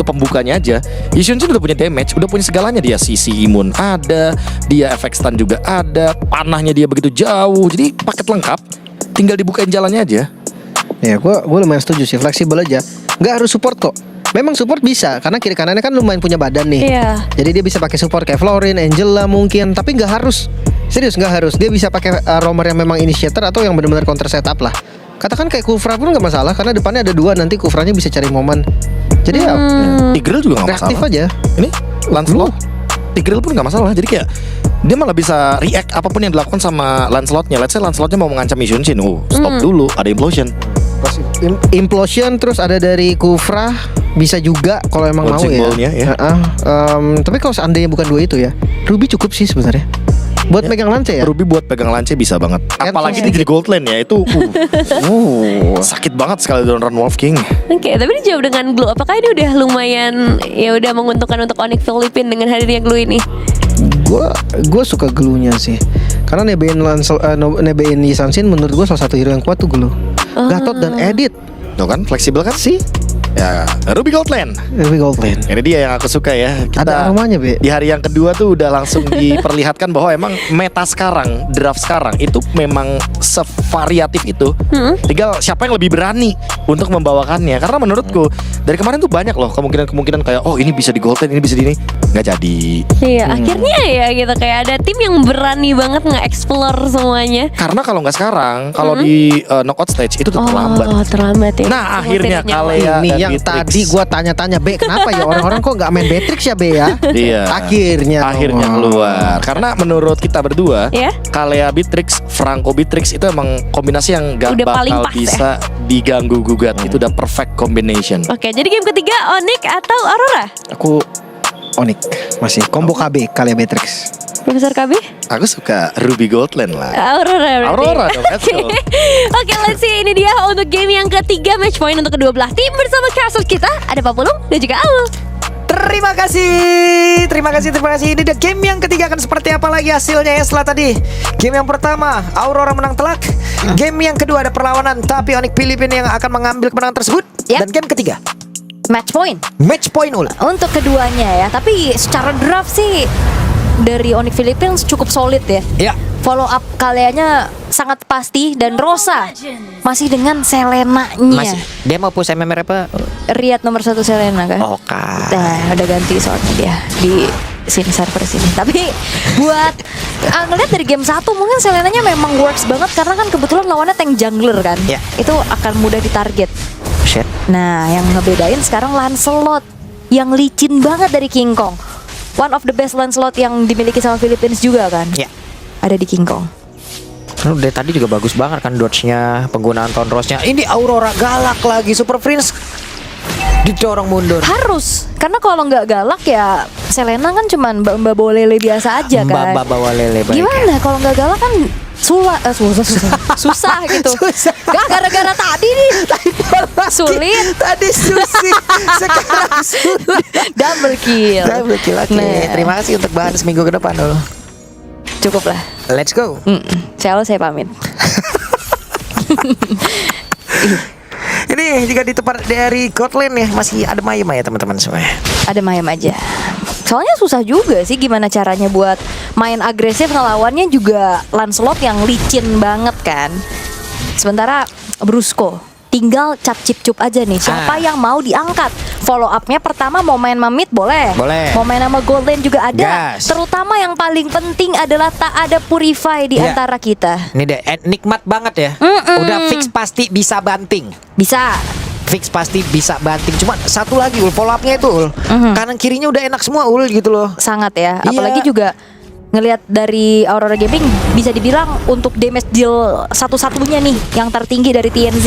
pembukanya aja, Yishun udah punya damage, udah punya segalanya. Dia sisi imun ada, dia efek stun juga ada, panahnya dia begitu jauh. Jadi paket lengkap, tinggal dibukain jalannya aja. Ya gue lumayan setuju sih, fleksibel aja. Nggak harus support kok. Memang support bisa, karena kiri kanannya kan lumayan punya badan nih. Iya. Jadi dia bisa pakai support kayak Florin, Angela mungkin. Tapi nggak harus. Serius nggak harus. Dia bisa pakai roamer yang memang initiator atau yang benar-benar counter setup lah. Katakan kayak Kufra pun nggak masalah, karena depannya ada 2, nanti Kufranya bisa cari momen. Jadi ya Tigreal juga nggak masalah. reaktif aja. Ini Lancelot, Tigreal pun nggak masalah. Jadi kayak dia malah bisa react apapun yang dilakukan sama Lancelotnya. Let's say Lancelotnya mau mengancam Yishun, stop dulu, ada implosion. Implosion terus ada dari Kufra, bisa juga kalau emang mau Launching ya. ball-nya, ya. Tapi kalau seandainya bukan 2 itu ya, Ruby cukup sih sebenarnya. Buat megang lance ya. Ruby buat pegang lance bisa banget. Apalagi Cancel. dia jadi gold lane ya, itu sakit banget sekali Don Wolf King. Oke, tapi dijawab dengan Glue. Apakah ini udah lumayan ya udah menguntungkan untuk Onyx Philippines dengan hadirnya Glue ini? Gue suka Glue-nya sih. Karena nebein Yisansin menurut gue salah satu hero yang kuat tuh Glue. Gatot dan Edit. Tuh kan, fleksibel kan sih? Ya, Ruby Gold Lane. Ruby Gold Lane. Ini dia yang aku suka ya. Ada aromanya, Be. Di hari yang kedua tuh udah langsung diperlihatkan bahwa emang meta sekarang, draft sekarang itu memang sevariatif itu. Tinggal siapa yang lebih berani untuk membawakannya. Karena menurutku dari kemarin tuh banyak loh kemungkinan kayak oh ini bisa di Gold Lane, ini bisa di ini. Nggak jadi. Iya, akhirnya ya gitu kayak ada tim yang berani banget nge-explore semuanya. Karena kalau nggak sekarang, kalau di knockout stage itu tuh terlambat. Oh, terlambat ya. Nah, akhirnya Tidak nyaman. Kalea Ini dan yang Beatrix. tadi gue tanya-tanya, Be, kenapa ya orang-orang kok nggak main Beatrix ya, Be ya? Iya. Akhirnya keluar. Karena menurut kita berdua, Ya. Kalea Beatrix, Franco Beatrix itu emang kombinasi yang gak Udah paling bakal pas bisa diganggu gugat. Itu udah perfect combination. Oke, jadi game ketiga Onyx atau Aurora? Aku Onyx masih combo KB kali ya Beatrix. Profesor KB? Aku suka Ruby Goldland lah. Aurora berarti. Aurora dong, let's go. Oke, let's see. Ini dia untuk game yang ketiga, match point untuk kedua belah tim. Bersama Castle kita ada Pak Pulung dan juga Aul. Terima kasih. Ini the game yang ketiga akan seperti apa lagi hasilnya ya setelah tadi. Game yang pertama Aurora menang telak. Game yang kedua ada perlawanan, tapi Onyx Philippines yang akan mengambil kemenangan tersebut. Yap. Dan game ketiga Match point match point ul. untuk keduanya ya. Tapi secara draft sih dari Onyx Philippines cukup solid ya. Ya. Follow up kaliannya sangat pasti. Dan Rosa masih dengan Selenanya. Masih. Dia mau push MMR apa? Riyad nomor 1 Selena kan. Oke. Nah, udah ganti soalnya dia di sini server sini. Tapi buat ngeliat dari game 1 mungkin Selenanya memang works banget karena kan kebetulan lawannya tank jungler kan. Ya. Itu akan mudah ditarget. Shit. Nah, yang ngebedain sekarang Lancelot yang licin banget dari King Kong. One of the best Lancelot yang dimiliki sama Philippines juga kan. Ya. Ada di King Kong. Dari tadi juga bagus banget kan dodge-nya, penggunaan Thorn Rose-nya. Ini Aurora galak lagi, Super Prince didorong mundur. Harus, karena kalau nggak galak ya Selena kan cuman mbak bawa lele biasa aja kan. Mbak bawa lele baik. Gimana kalau nggak galak kan susah gitu. Susah. Gak gara-gara tadi nih. Sulit. Tadi susi, sekarang sulit. Double kill. Double kill. Oke. Nah. Terima kasih untuk bahan seminggu ke depan dulu. Cukup lah. Let's go. Saya pamit. Ini juga di tempat dari Godland ya, masih ada Mayem ya teman-teman semua. Ada mayem aja. Soalnya susah juga sih gimana caranya buat main agresif ngelawannya juga Lancelot yang licin banget kan. Sementara Brusco tinggal cap cip cup aja nih. Siapa yang mau diangkat? Follow upnya pertama mau main sama mid boleh. Boleh. Mau main sama Golden juga ada. Gas. Terutama yang paling penting adalah tak ada Purify di Ya. antara kita. Ini deh nikmat banget ya. Udah fix pasti bisa banting. Bisa. Fix pasti bisa banting. Cuma satu lagi ul, follow upnya itu ul. Kanan kirinya udah enak semua ul gitu loh. Sangat ya. Iya. Apalagi juga ngelihat dari Aurora Gaming bisa dibilang untuk damage deal satu-satunya nih yang tertinggi dari TNZ.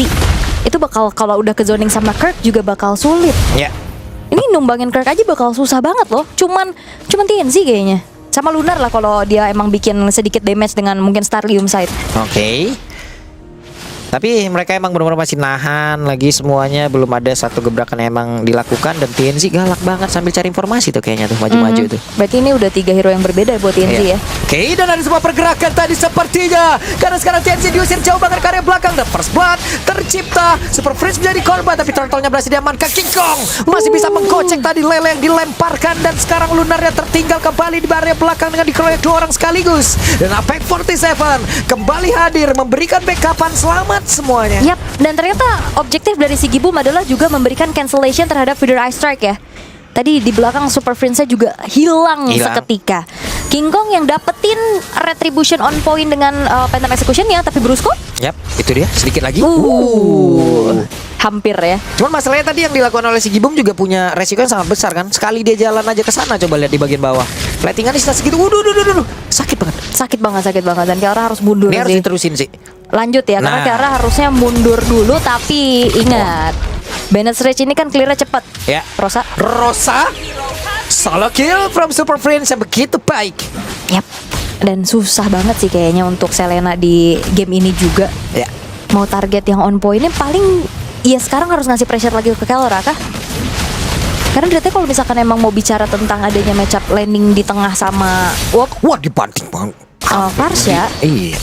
Itu bakal kalau udah ke zoning sama Kirk juga bakal sulit. Ya. Ini numbangin Kirk aja bakal susah banget loh. Cuman TNZ kayaknya. Sama Lunar lah kalau dia emang bikin sedikit damage dengan mungkin Starlium Sight. Oke. Tapi mereka emang benar-benar masih nahan lagi semuanya, belum ada satu gebrakan yang emang dilakukan. Dan TNZ galak banget sambil cari informasi tuh kayaknya tuh maju-maju tuh. Berarti ini udah 3 hero yang berbeda buat TNZ Iya. ya. Oke, dan ada sebuah pergerakan tadi sepertinya. Karena sekarang TNC diusir jauh banget ke area belakang. Dan first blood tercipta. Super Freeze menjadi korban, tapi turtle-nya berhasil diamankan. King Kong masih bisa menggocek tadi Lele yang dilemparkan. Dan sekarang Lunarnya tertinggal kembali di area belakang dengan dikeroyok 2 orang sekaligus. Dan Apex 47 kembali hadir memberikan backupan. Selamat semuanya. Yap, dan ternyata objektif dari Sigi Boom adalah juga memberikan cancellation terhadap Feeder Eye Strike ya. Tadi di belakang Super Prince-nya juga hilang seketika. King Kong yang dapetin retribution on point dengan Phantom Execution-nya, tapi Brusco Yap, itu dia sedikit lagi. hampir ya. Cuman masalahnya tadi yang dilakukan oleh Sigi Boom juga punya resiko yang sangat besar kan. Sekali dia jalan aja ke sana, coba lihat di bagian bawah. Platingan di segitu. Sakit banget. Sakit banget dan Kiara harus mundur Ini harus sih. diterusin sih. Lanjut ya, karena Nah. Kiara harusnya mundur dulu, tapi ingat Bennett Rage ini kan clear-nya cepat. Ya. Rosa. Solo kill from Super Prince yang begitu baik. Yap. Dan susah banget sih kayaknya untuk Selena di game ini juga. Ya. Mau target yang on point-nya paling ya sekarang harus ngasih pressure lagi ke Kelra kah? Karena berarti kalau misalkan emang mau bicara tentang adanya matchup landing di tengah sama Wah, dibanting banget. Varsha, Iya.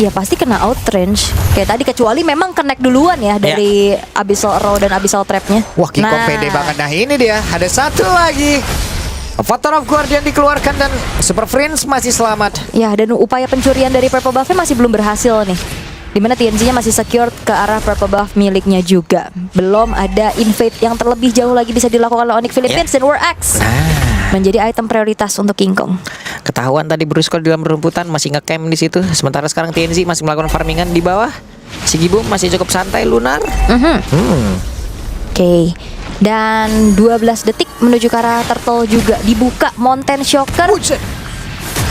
ya pasti kena outrange. Kayak tadi kecuali memang connect duluan ya dari Abyssal Arrow dan Abyssal Trap-nya. Wah, King Kong pede banget. Nah, ini dia. Ada satu lagi. Avatar of Guardian dikeluarkan dan Super Prince masih selamat. Ya, dan upaya pencurian dari Purple Buff-nya masih belum berhasil nih. Dimana TNC-nya masih secure ke arah Purple Buff miliknya juga. Belum ada invade yang terlebih jauh lagi bisa dilakukan oleh Onyx Philippines dan War Axe. Menjadi item prioritas untuk King Kong. Ketahuan tadi Brusco di dalam rumputan masih nge-camp di situ. Sementara sekarang TNC masih melakukan farmingan di bawah. Sigi Boom masih cukup santai lunar. Oke. Dan 12 detik menuju ke arah Turtle juga dibuka Mountain Shocker.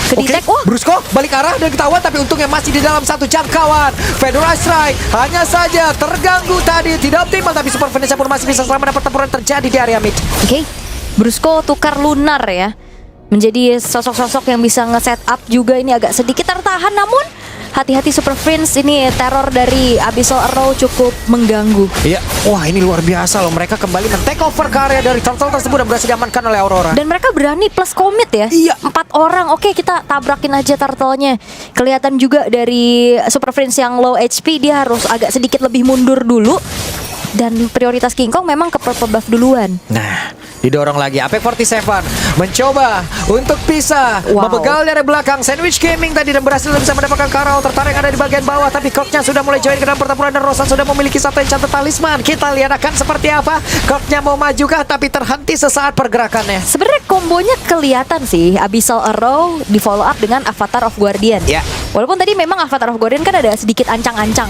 Kedetek. Wah, Brusco balik arah dan ketahuan, tapi untungnya masih di dalam satu jangkauan. Fedora Strike hanya saja terganggu tadi, tidak optimal, tapi Super Phoenix pun masih bisa selamat dapat tempuran terjadi di area mid. Oke, Brusco tukar lunar ya, menjadi sosok-sosok yang bisa nge-set up juga. Ini agak sedikit tertahan, namun hati-hati Super Prince, ini teror dari Abyssal Arrow cukup mengganggu. Iya, wah ini luar biasa loh. Mereka kembali men-take over ke area dari turtle tersebut dan berhasil diamankan oleh Aurora. Dan mereka berani plus commit ya. Iya. 4 orang. Oke, kita tabrakin aja turtle-nya. Kelihatan juga dari Super Prince yang low HP, dia harus agak sedikit lebih mundur dulu. Dan prioritas King Kong memang ke Purple Buff duluan. Nah, didorong lagi. Apex 47 mencoba untuk bisa membegal dari belakang Sandwich Gaming tadi dan berhasil bisa mendapatkan Karao tertarik ada di bagian bawah, tapi Korknya sudah mulai join ke dalam pertempuran dan Rosan sudah memiliki satu enchant talisman. Kita lihat akan seperti apa. Korknya mau majukah, tapi terhenti sesaat pergerakannya. Sebenarnya kombonya kelihatan sih. Abyssal Arrow di follow up dengan Avatar of Guardian. Ya. Walaupun tadi memang Avatar of Guardian kan ada sedikit ancang-ancang.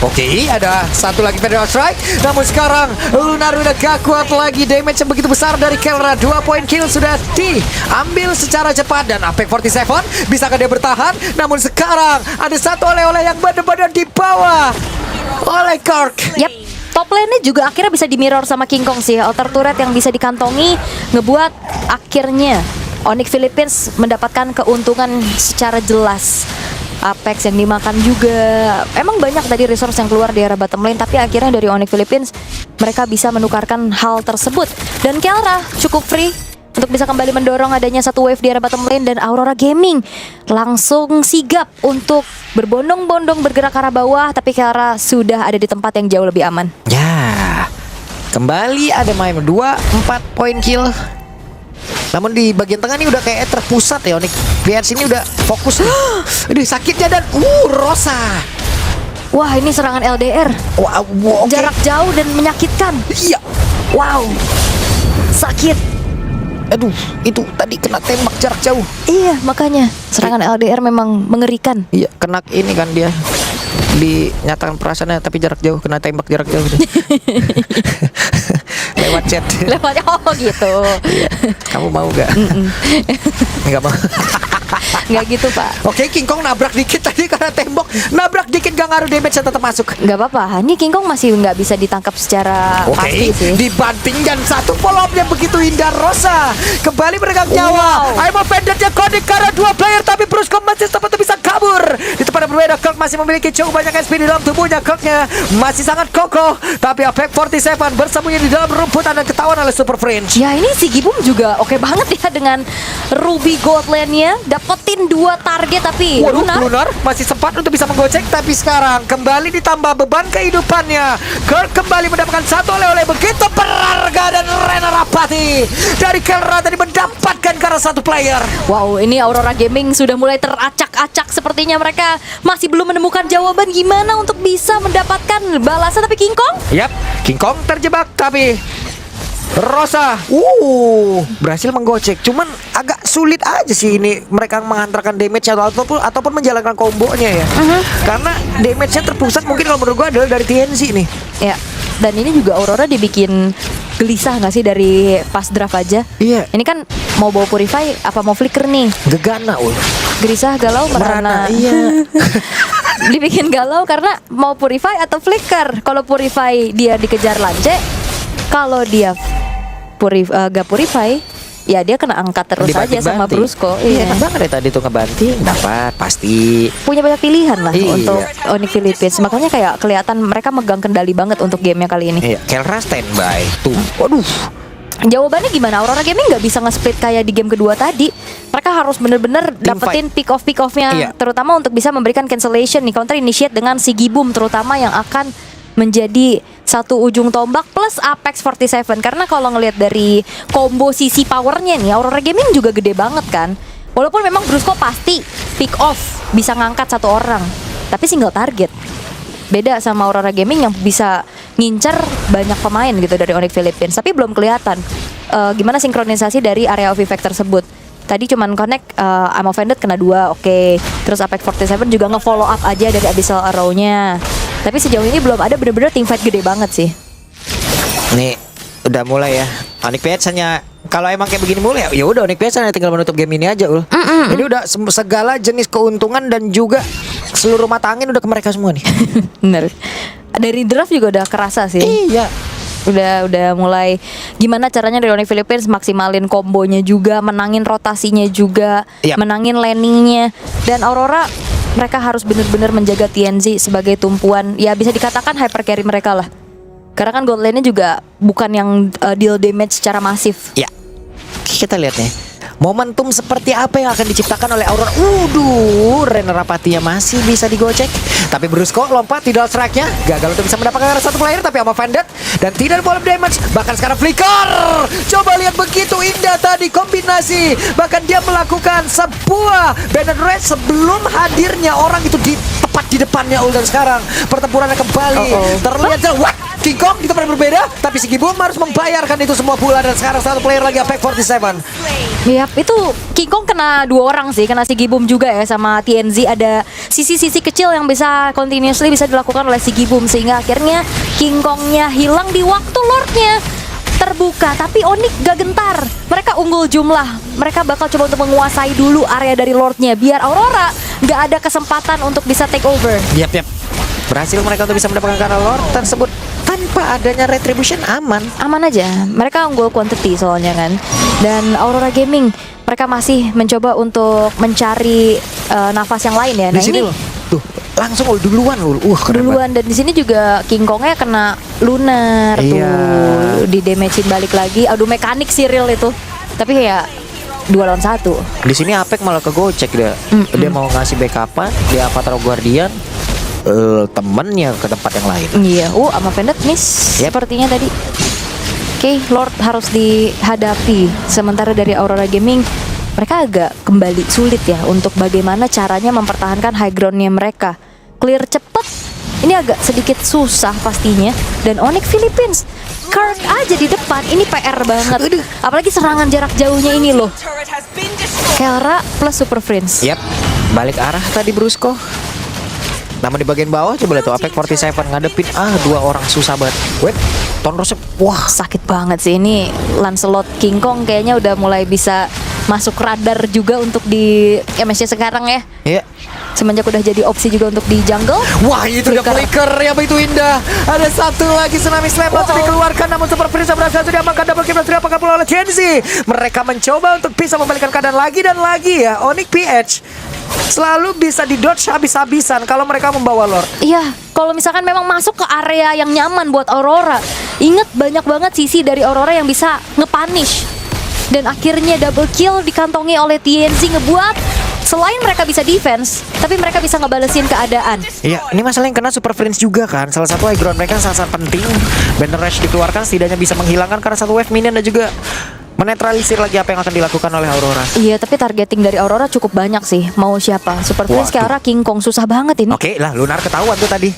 Oke, ada satu lagi Federal Strike. Namun sekarang Lunar udah gak kuat lagi. Damage yang begitu besar dari Kelra. 2 point kill sudah diambil secara cepat. Dan Apex 47 bisakah dia bertahan? Namun sekarang ada satu oleh-oleh yang benar-benar di bawah oleh Kork. Yap. Top lane-nya juga akhirnya bisa di mirror sama King Kong sih. Altar turret yang bisa dikantongi ngebuat akhirnya Onyx Philippines mendapatkan keuntungan secara jelas. Apex yang dimakan juga. Emang banyak tadi resource yang keluar di area bottom lane, tapi akhirnya dari Onyx Philippines mereka bisa menukarkan hal tersebut. Dan Kelra cukup free untuk bisa kembali mendorong adanya satu wave di area bottom lane. Dan Aurora Gaming langsung sigap untuk berbondong-bondong bergerak ke arah bawah, tapi Kelra sudah ada di tempat yang jauh lebih aman. Ya, kembali ada main 4 point kill. Namun di bagian tengah ini udah kayak terpusat ya Onyx. Lihat sini udah fokus nih. Aduh sakitnya dan Rosa. Wah, ini serangan LDR. Wow, oke. Jarak jauh dan menyakitkan. Iya. Wow, sakit. Aduh, itu tadi kena tembak jarak jauh. Iya, makanya serangan LDR memang mengerikan. Iya, kena ini kan dia dinyatakan perasaannya tapi jarak jauh, kena tembak jarak jauh. Lewat chat. Lewat gitu. Iya. Kamu mau gak? Nggak mau. Nggak gitu, Pak. Oke, King Kong nabrak dikit tadi karena tembok. Nabrak dikit gak ngaruh, damage tetap masuk. Nggak apa-apa. Ini King Kong masih nggak bisa ditangkap secara pasti sih. Dibanting dan satu follow up yang begitu indah. Rosa kembali meregang nyawa. I'm offended-nya Kodik karena 2 player, tapi Brusco masih sempat bisa kabur. Di tempat yang berbeda, Kirk masih memiliki cukup banyak SP di dalam tubuhnya. Kirknya masih sangat kokoh, tapi Apex 47 bersembunyi di dalam rumputan dan ketahuan oleh Super Fringe. Ya, ini si Gibum juga oke banget ya dengan Ruby Gold Lane-nya. Dapat dapetin 2 target tapi Waduh, Lunar Lunar masih sempat untuk bisa menggocek, tapi sekarang kembali ditambah beban kehidupannya. Kirk kembali mendapatkan satu oleh-oleh, begitu berharga, dan Rena Rapati dari Kelra tadi mendapatkan karena satu player. Wow, ini Aurora Gaming sudah mulai teracak-acak. Sepertinya mereka masih belum menemukan jawaban gimana untuk bisa mendapatkan balasan. Tapi King Kong Yap, King Kong terjebak, tapi Rosa berhasil menggocek. Cuman agak sulit aja sih ini mereka menghantarkan damage ataupun menjalankan kombonya ya. Karena damage-nya terpusat mungkin kalau menurut gua adalah dari TNC nih. ya. Dan ini juga Aurora dibikin gelisah gak sih dari pas draft aja? Iya. Ini kan mau bawa Purify apa mau flicker nih? Gegana Gelisah, galau, merana. Iya. Dibikin galau karena mau Purify atau flicker. Kalau Purify dia dikejar lance, kalau dia gak Purify, ya dia kena angkat terus aja sama Brusco. Iya, enak banget ya tadi tuh ngebanting, dapat pasti. Punya banyak pilihan lah Iya. untuk Onyx Philippines. Makanya kayak kelihatan mereka megang kendali banget untuk gamenya kali ini. Iya, Kelra standby. Tuh, waduh. Jawabannya gimana? Aurora Gaming nggak bisa nge-split kayak di game kedua tadi. Mereka harus bener-bener dapetin pick off-nya, Iya. terutama untuk bisa memberikan cancellation nih, counter initiate dengan Sigibum terutama yang akan menjadi satu ujung tombak plus Apex 47. Karena kalau ngelihat dari combo sisi powernya nih, Aurora Gaming juga gede banget kan. Walaupun memang Brusco pasti pick off bisa ngangkat satu orang, tapi single target. Beda sama Aurora Gaming yang bisa ngincer banyak pemain gitu dari Onyx Philippines. Tapi belum kelihatan gimana sinkronisasi dari area of effect tersebut. Tadi cuman connect I'm offended kena 2, oke. Terus Apex 47 juga nge-follow up aja dari Abyssal Arrow-nya. Tapi sejauh ini belum ada bener-bener team fight gede banget sih. Nih, udah mulai ya. Onyx PH hanya kalau emang kayak begini mulai ya udah Onyx PH hanya tinggal menutup game ini aja, Ul. Ini udah segala jenis keuntungan dan juga seluruh mata angin udah ke mereka semua nih. Bener. Dari draft juga udah kerasa sih. Iya. Udah mulai gimana caranya dari Onyx Philippines maksimalin kombonya juga, menangin rotasinya juga, Yap. menangin landingnya. Dan Aurora mereka harus benar-benar menjaga TNZ sebagai tumpuan, ya bisa dikatakan hyper carry mereka lah. Karena kan gold lane-nya juga bukan yang deal damage secara masif. Ya. Kita lihat nih. Momentum seperti apa yang akan diciptakan oleh Aurora. Rena Rapatinya masih bisa digocek. Tapi Brusco lompat di dual strike-nya, gagal untuk bisa mendapatkan satu player. Tapi sama Vanded dan tidak ada volume damage. Bahkan sekarang flicker. Coba lihat begitu indah tadi kombinasi. Bahkan dia melakukan sebuah Bennett Red sebelum hadirnya orang itu tepat di depannya. Dan sekarang pertempurannya kembali terlihat jelas. King Kong di tempat yang berbeda, tapi Sigibum harus membayarkan itu semua pula. Dan sekarang satu player lagi Apex 47. Yap, itu King Kong kena 2 orang sih, kena Sigibum juga ya sama TNZ. Ada sisi-sisi kecil yang bisa continuously bisa dilakukan oleh Sigibum, sehingga akhirnya King Kongnya hilang di waktu Lordnya terbuka. Tapi Onyx gak gentar, mereka unggul jumlah. Mereka bakal coba untuk menguasai dulu area dari Lordnya biar Aurora gak ada kesempatan untuk bisa take over. Yap. Berhasil mereka untuk bisa mendapatkan karena Lord tersebut tanpa adanya retribution aman. Aman aja, mereka unggul quantity soalnya kan. Dan Aurora Gaming mereka masih mencoba untuk mencari nafas yang lain ya. Di sini loh, tuh langsung duluan loh. Keren Duluan, dan di sini juga King Kongnya kena Lunar Iya. tuh, di damagein balik lagi. Aduh, mekanik Cyril itu. Tapi ya 2 lawan 1. banget. Di sini Apex malah kegocek dia. Dia mau ngasih backupan di Avatar Guardian. Temennya ke tempat yang lain. Iya, sama Vendet miss Yep. sepertinya tadi. Oke, Lord harus dihadapi. Sementara dari Aurora Gaming mereka agak kembali sulit ya untuk bagaimana caranya mempertahankan high groundnya mereka. Clear cepet, ini agak sedikit susah pastinya. Dan Onyx Philippines, Kirk aja di depan, ini PR banget. Apalagi serangan jarak jauhnya ini loh. Kelra plus Super Friends. Yap, balik arah tadi Brusco. Namun di bagian bawah coba lihat tuh Apex 47 ngadepin 2 orang susah banget. Wait, Tonrosnya wah Sakit banget sih ini. Lancelot King Kong kayaknya udah mulai bisa masuk radar juga untuk di MSC sekarang ya. Iya. Semenjak udah jadi opsi juga untuk di jungle. Wah, itu dia flicker ya, begitu indah. Ada satu lagi tsunami slam langsung dikeluarkan, namun Super Prince berhasil diamankan. Double kill sudah diamankan pula oleh TNC. Mereka mencoba untuk bisa membalikan keadaan lagi dan lagi ya. Onyx PH selalu bisa di dodge habis-habisan kalau mereka membawa Lord. Iya, kalau misalkan memang masuk ke area yang nyaman buat Aurora. Ingat banyak banget sisi dari Aurora yang bisa nge-punish. Dan akhirnya double kill dikantongi oleh TNC, ngebuat selain mereka bisa defense, tapi mereka bisa ngebalesin keadaan. Iya, ini masalah yang kena Super Friends juga kan. Salah satu high ground mereka yang sangat penting. Banner Rush dikeluarkan setidaknya bisa menghilangkan karena satu wave minion dan juga menetralisir lagi apa yang akan dilakukan oleh Aurora. Iya, tapi targeting dari Aurora cukup banyak sih. Mau siapa? Super Friends, Waduh. Kiara, King Kong, susah banget ini. Oke lah, Lunar ketahuan tuh tadi.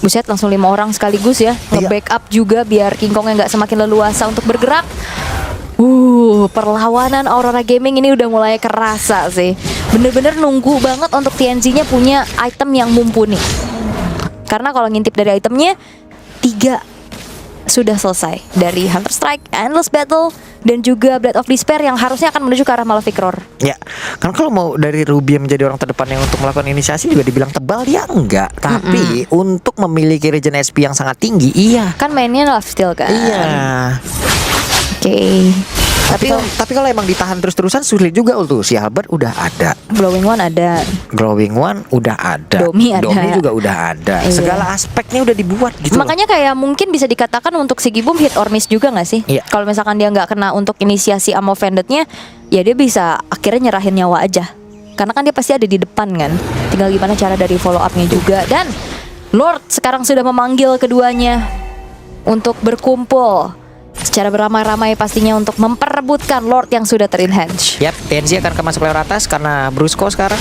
Buset, langsung 5 orang sekaligus ya. Iya. Nge-backup juga biar King Kongnya nggak semakin leluasa untuk bergerak. Perlawanan Aurora Gaming ini udah mulai kerasa sih. Bener-bener nunggu banget untuk TNC-nya punya item yang mumpuni. Karena kalau ngintip dari itemnya, 3 sudah selesai. Dari Hunter Strike, Endless Battle, dan juga Blade of Despair yang harusnya akan menuju ke arah Malefic Roar. Ya, kan kalau mau dari Ruby menjadi orang terdepan yang untuk melakukan inisiasi juga dibilang tebal dia enggak. Tapi untuk memiliki regen SP yang sangat tinggi, iya. Kan mainnya lifesteal kan? Iya. Oke. Tapi kalau emang ditahan terus-terusan sulit juga tuh. Si Albert udah ada, Blowing One ada. Glowing One udah ada, Domi ada. Domi juga udah ada. Iya. Segala aspeknya udah dibuat gitu loh. Makanya kayak mungkin bisa dikatakan untuk Sigi Boom hit or miss juga gak sih? Iya. Kalau misalkan dia nggak kena untuk inisiasi Ammo Vendetnya, ya dia bisa akhirnya nyerahin nyawa aja. Karena kan dia pasti ada di depan kan. Tinggal gimana cara dari follow up-nya juga. Dan Lord sekarang sudah memanggil keduanya untuk berkumpul secara beramai-ramai pastinya untuk memperebutkan Lord yang sudah ter-enhance. Yap, TNC akan masuk layer atas karena Brusco sekarang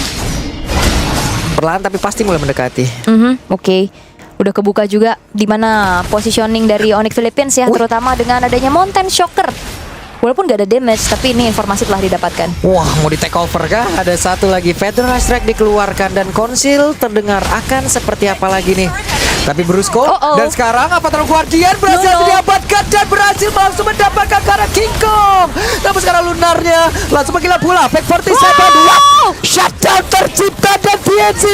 perlahan tapi pasti mulai mendekati. Oke. Udah kebuka juga di mana positioning dari Onyx Philippines ya, terutama dengan adanya Mountain Shocker. Walaupun gak ada damage, tapi ini informasi telah didapatkan. Wah, mau di take over kah? Ada satu lagi Federal Strike dikeluarkan dan konsil terdengar akan seperti apa lagi nih. Tapi Brusco dan sekarang Avatar Guardian berhasil didapatkan dan berhasil langsung mendapatkan karena King Kong. Namun sekarang Lunarnya langsung menggila pula. Back 47. Wow! Shutdown tercipta dan TNC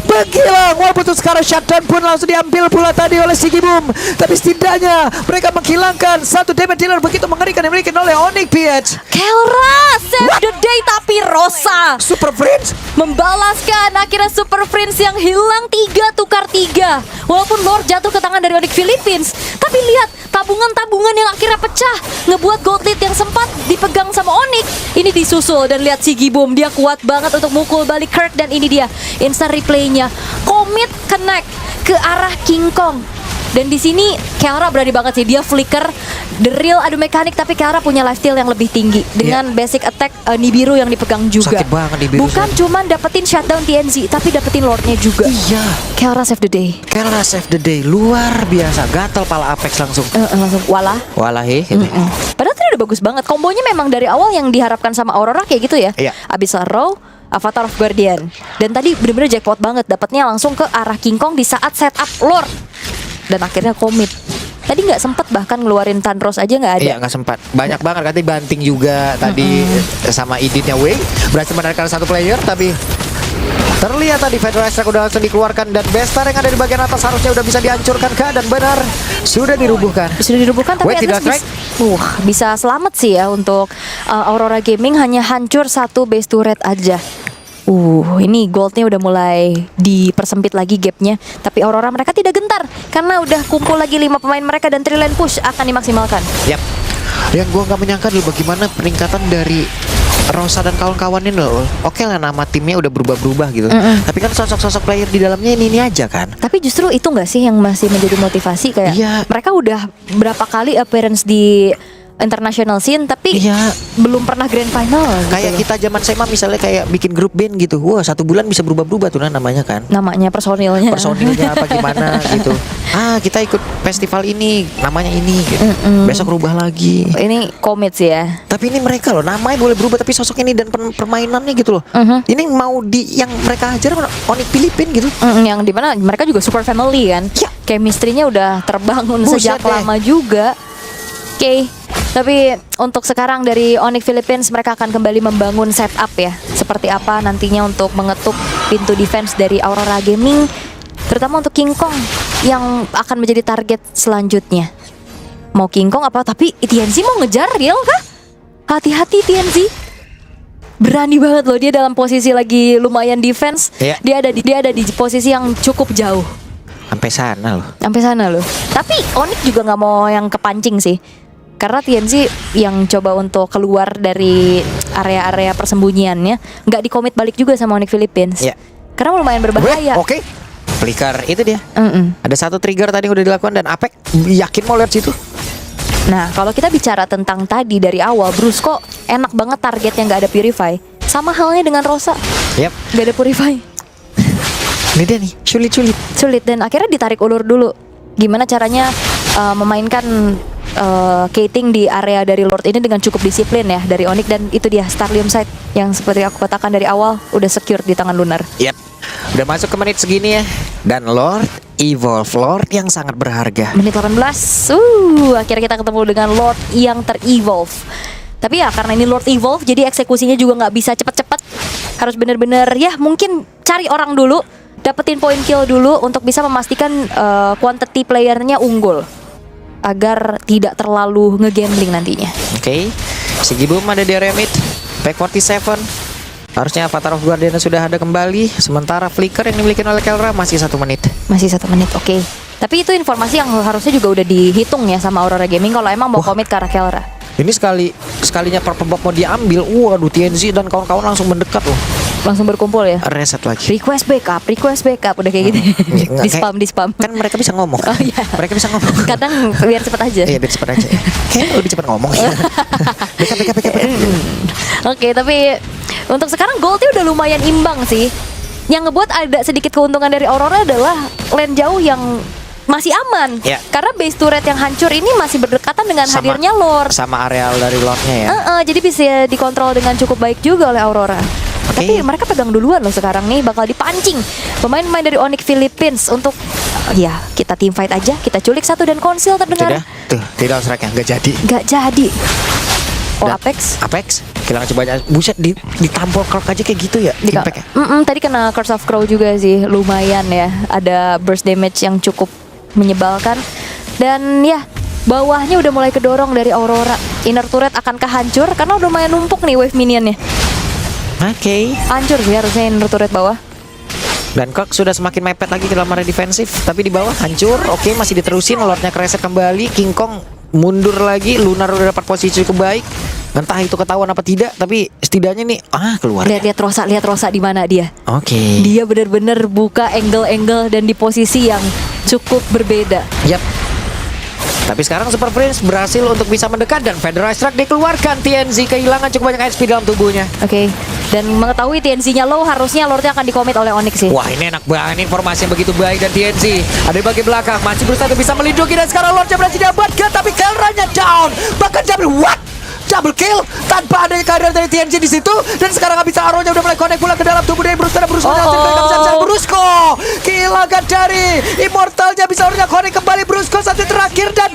menghilang. Walaupun itu sekarang shutdown pun langsung diambil pula tadi oleh Sigi Boom. Tapi setidaknya mereka menghilangkan satu damage dealer begitu mengerikan yang dimiliki oleh Onyx PH. Kelra save the day, tapi Rosa Super Friends membalaskan akhirnya Super Friends yang hilang 3 tukar 3. Walaupun Lord jatuh ke tangan dari Onyx Philippines, tapi lihat tabungan-tabungan yang akhirnya pecah ngebuat gold lead yang sempat dipegang sama Onyx ini disusul. Dan lihat Sigi Boom, dia kuat banget untuk mukul balik Kirk. Dan ini dia instant replaynya, commit connect ke arah King Kong. Dan di sini Kiara berani banget sih, dia flicker the real adu mekanik, tapi Kiara punya lifesteal yang lebih tinggi dengan basic attack Nibiru yang dipegang juga. Sakit banget Nibiru. Bukan cuman dapetin shutdown TNC, tapi dapetin Lordnya juga. Iya. Kiara save the day. Kera save the day luar biasa. Gatal pala Apex langsung. Langsung walah. Walahi gitu. Padahal tadi udah bagus banget. Kombonya memang dari awal yang diharapkan sama Aurora kayak gitu ya. Iya. Abyssal Row, Avatar of Guardian. Dan tadi bener-bener jackpot banget, dapatnya langsung ke arah King Kong di saat setup Lord. Dan akhirnya komit. Tadi nggak sempet bahkan ngeluarin Tandros aja nggak ada. Iya nggak sempat. Banyak banget katanya banting juga tadi sama iditnya Wei berhasil menarik satu player tapi terlihat tadi Federal Strike udah langsung dikeluarkan dan Bestar yang ada di bagian atas harusnya udah bisa dihancurkan kah, dan benar sudah dirubuhkan. Sudah dirubuhkan tapi Wait, at least tidak bisa selamat sih ya untuk Aurora Gaming. Hanya hancur satu base turret aja. Ini goldnya udah mulai dipersempit lagi gapnya. Tapi Aurora mereka tidak gentar karena udah kumpul lagi 5 pemain mereka dan tri-lane push akan dimaksimalkan. Yap. Yang gua nggak menyangka dulu bagaimana peningkatan dari Rosa dan kawan-kawannya loh. Oke lah, nama timnya udah berubah-berubah gitu. Tapi kan sosok-sosok player di dalamnya ini aja kan. Tapi justru itu nggak sih yang masih menjadi motivasi kayak Iya. mereka udah berapa kali appearance di international scene tapi belum pernah grand final gitu Kayak loh. kita zaman SMA misalnya kayak bikin grup band gitu. Wah, 1 bulan bisa berubah-berubah tuh namanya kan. namanya personilnya Personilnya apa gimana gitu. Kita ikut festival ini, namanya ini gitu. Besok rubah lagi. ini komit sih ya. Tapi ini mereka loh, namanya boleh berubah tapi sosok ini dan permainannya gitu loh. Ini mau yang mereka hajar Onyx Filipin gitu. Yang dimana mereka juga super family kan. Chemistry-nya udah terbangun Buset sejak deh. lama juga. Oke. Tapi untuk sekarang dari Onyx Philippines mereka akan kembali membangun setup ya. Seperti apa nantinya untuk mengetuk pintu defense dari Aurora Gaming, terutama untuk King Kong yang akan menjadi target selanjutnya. Mau King Kong apa, tapi TNC mau ngejar real kah? Hati-hati TNC. Berani banget loh dia dalam posisi lagi lumayan defense. Iya. Dia ada di posisi yang cukup jauh. Sampai sana loh. Sampai sana loh. Tapi Onyx juga nggak mau yang kepancing sih. Karena TNC yang coba untuk keluar dari area-area persembunyiannya nggak dikomit balik juga sama Onyx Philippines. Iya. Karena lumayan berbahaya. Oke. Flicker itu dia. Mm-mm. Ada satu trigger tadi udah dilakukan dan Apek yakin mau lihat situ. Nah, kalau kita bicara tentang tadi dari awal, Brusco enak banget targetnya nggak ada Purify. Sama halnya dengan Rosa, Yap. nggak ada Purify. Ini dia nih, sulit-sulit. Sulit dan akhirnya ditarik ulur dulu. Gimana caranya memainkan Kating di area dari Lord ini dengan cukup disiplin ya dari Onyx, dan itu dia Starlium Sight yang seperti aku katakan dari awal udah secure di tangan Lunar. Yap. Udah masuk ke menit segini ya. Dan Lord Evolve, Lord yang sangat berharga. Menit 18. Akhirnya kita ketemu dengan Lord yang ter-evolve. Tapi ya karena ini Lord Evolve, jadi eksekusinya juga nggak bisa cepet-cepet. Harus bener-bener ya mungkin cari orang dulu, dapetin poin kill dulu untuk bisa memastikan quantity playernya unggul agar tidak terlalu ngegambling nantinya. Oke. Sigibum ada di area mid. Pack 47. Harusnya Avatar of Guardian sudah ada kembali. Sementara Flicker yang dimiliki oleh Kelra masih 1 menit. Masih 1 menit, oke. Tapi itu informasi yang harusnya juga udah dihitung ya sama Aurora Gaming kalau emang mau komit ke arah Kelra. Ini sekalinya Purple Bob mau diambil. Waduh, TNC dan kawan-kawan langsung mendekat loh. Langsung berkumpul ya. Reset lagi. Request backup udah kayak gitu. Nggak, di spam. Kan mereka bisa ngomong. Oh iya. Mereka bisa ngomong. Kadang biar cepet aja. Iya, biar cepet aja. Kayaknya lebih cepet ngomong ya. Backup. Oke, tapi untuk sekarang goldnya udah lumayan imbang sih. Yang ngebuat ada sedikit keuntungan dari Aurora adalah lane jauh yang masih aman. Ya. Karena base turret yang hancur ini masih berdekatan dengan hadirnya Lord. Sama areal dari Lordnya ya. Jadi bisa dikontrol dengan cukup baik juga oleh Aurora. Oke. Tapi mereka pegang duluan loh sekarang nih, bakal dipancing pemain-pemain dari Onyx Philippines untuk ya kita team fight aja, kita culik satu dan konsil terdengar. Sudah. Tuh, tidak strike-nya nggak jadi. Nggak jadi. Oh, Dan Apex kehilangan coba aja. Buset, ditampol Clark aja kayak gitu ya. Impact ya. Tadi kena Curse of Crow juga sih, lumayan ya. Ada burst damage yang cukup menyebalkan. Dan ya, bawahnya udah mulai kedorong dari Aurora. Inner turret akankah hancur? Karena udah lumayan numpuk nih wave minionnya. Oke. Hancur sih harusnya inner turret bawah. Dan Clark sudah semakin mepet lagi ke dalam area defensif. Tapi di bawah hancur. Oke, masih diterusin. Lordnya kereset kembali. King Kong mundur lagi. Lunar udah dapat posisi cukup baik. Entah itu ketahuan apa tidak, tapi setidaknya nih keluar. Lihat Rosa di mana dia. Oke. Dia benar-benar buka angle-angle dan di posisi yang cukup berbeda. Yap. Tapi sekarang Super Prince berhasil untuk bisa mendekat dan Federal Strike dikeluarkan. TNC kehilangan cukup banyak HP dalam tubuhnya. Oke. Dan mengetahui TNC-nya low, harusnya Lordnya akan dikomit oleh Onyx sih. Wah, ini enak banget, informasi yang begitu baik. Dan TNC ada di bagian belakang, masih berusaha untuk bisa melindungi. Dan sekarang Lordnya berhasil diamankan, tapi Kelranya down. Bahkan double kill tanpa adanya kehadiran dari TNC di situ. Dan sekarang bisa Aronya udah mulai connect pula ke dalam tubuh dari Brusco. Brusco kehilangan dari Immortalnya, bisa Aronya connect kembali. Brusco satu terakhir dan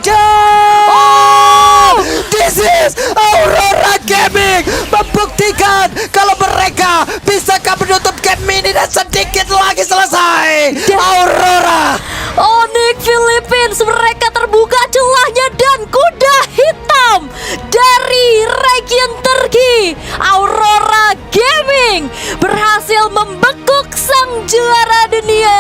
this is Aurora Gaming membuktikan kalau mereka bisakah menutup game ini dan sedikit lagi selesai. Aurora Onyx Philippines, mereka terbuka celahnya dan kuda hitam dari Region Turki. Aurora Gaming berhasil membekuk sang juara dunia